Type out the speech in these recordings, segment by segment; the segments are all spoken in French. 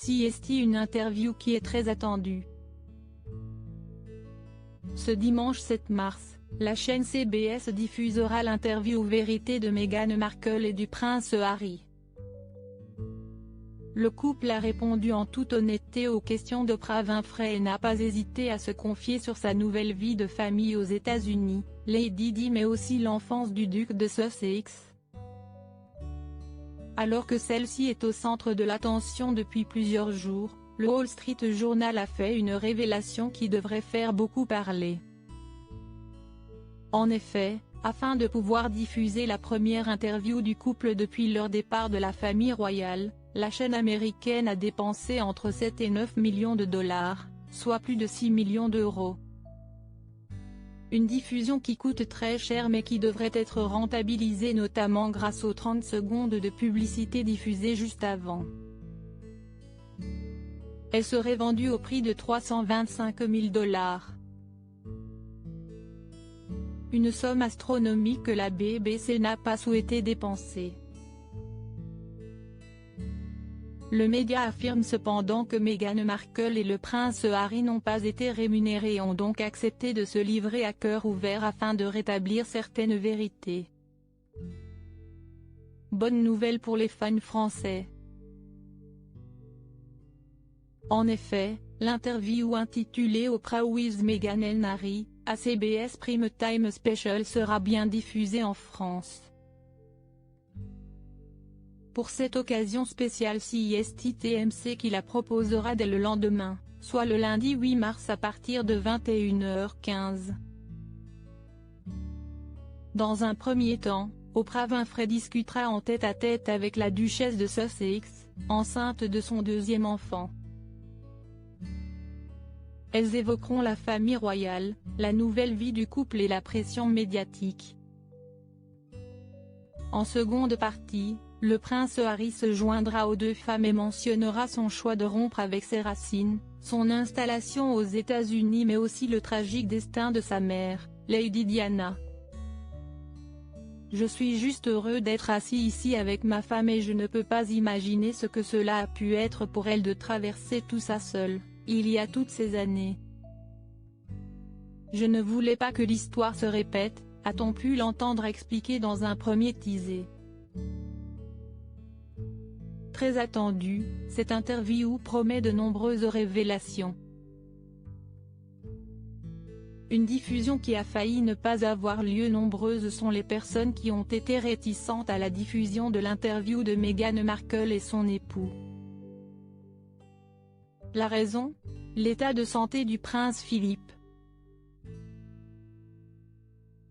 CST, une interview qui est très attendue. Ce dimanche 7 mars, la chaîne CBS diffusera l'interview Vérité de Meghan Markle et du prince Harry. Le couple a répondu en toute honnêteté aux questions d'Oprah Winfrey et n'a pas hésité à se confier sur sa nouvelle vie de famille aux États-Unis, Lady Di mais aussi l'enfance du duc de Sussex. Alors que celle-ci est au centre de l'attention depuis plusieurs jours, le Wall Street Journal a fait une révélation qui devrait faire beaucoup parler. En effet, afin de pouvoir diffuser la première interview du couple depuis leur départ de la famille royale, la chaîne américaine a dépensé entre 7 et 9 millions de dollars, soit plus de 6 millions d'euros. Une diffusion qui coûte très cher mais qui devrait être rentabilisée notamment grâce aux 30 secondes de publicité diffusées juste avant. Elle serait vendue au prix de 325 000 $. Une somme astronomique que la BBC n'a pas souhaité dépenser. Le média affirme cependant que Meghan Markle et le prince Harry n'ont pas été rémunérés et ont donc accepté de se livrer à cœur ouvert afin de rétablir certaines vérités. Bonne nouvelle pour les fans français. En effet, l'interview intitulée Oprah with Meghan and Harry, à CBS Prime Time Special sera bien diffusée en France. Pour cette occasion spéciale CST TMC qui la proposera dès le lendemain, soit le lundi 8 mars à partir de 21h15. Dans un premier temps, Oprah Winfrey discutera en tête-à-tête avec la duchesse de Sussex, enceinte de son deuxième enfant. Elles évoqueront la famille royale, la nouvelle vie du couple et la pression médiatique. En seconde partie, le prince Harry se joindra aux deux femmes et mentionnera son choix de rompre avec ses racines, son installation aux États-Unis mais aussi le tragique destin de sa mère, Lady Diana. Je suis juste heureux d'être assis ici avec ma femme et je ne peux pas imaginer ce que cela a pu être pour elle de traverser tout ça seule, il y a toutes ces années. Je ne voulais pas que l'histoire se répète, a-t-on pu l'entendre expliquer dans un premier teaser. Très attendue, cette interview promet de nombreuses révélations. Une diffusion qui a failli ne pas avoir lieu. Nombreuses sont les personnes qui ont été réticentes à la diffusion de l'interview de Meghan Markle et son époux. La raison ? L'état de santé du prince Philippe.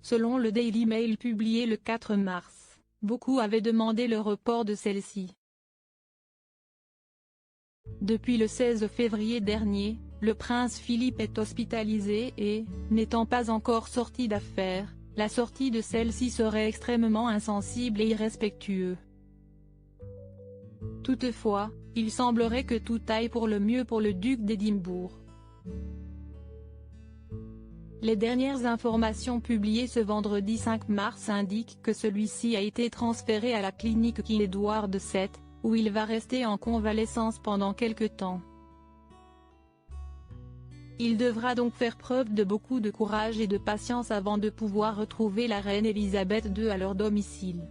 Selon le Daily Mail publié le 4 mars, beaucoup avaient demandé le report de celle-ci. Depuis le 16 février dernier, le prince Philippe est hospitalisé et, n'étant pas encore sorti d'affaires, la sortie de celle-ci serait extrêmement insensible et irrespectueux. Toutefois, il semblerait que tout aille pour le mieux pour le duc d'Édimbourg. Les dernières informations publiées ce vendredi 5 mars indiquent que celui-ci a été transféré à la clinique King Edward VII, où il va rester en convalescence pendant quelque temps. Il devra donc faire preuve de beaucoup de courage et de patience avant de pouvoir retrouver la reine Elisabeth II à leur domicile.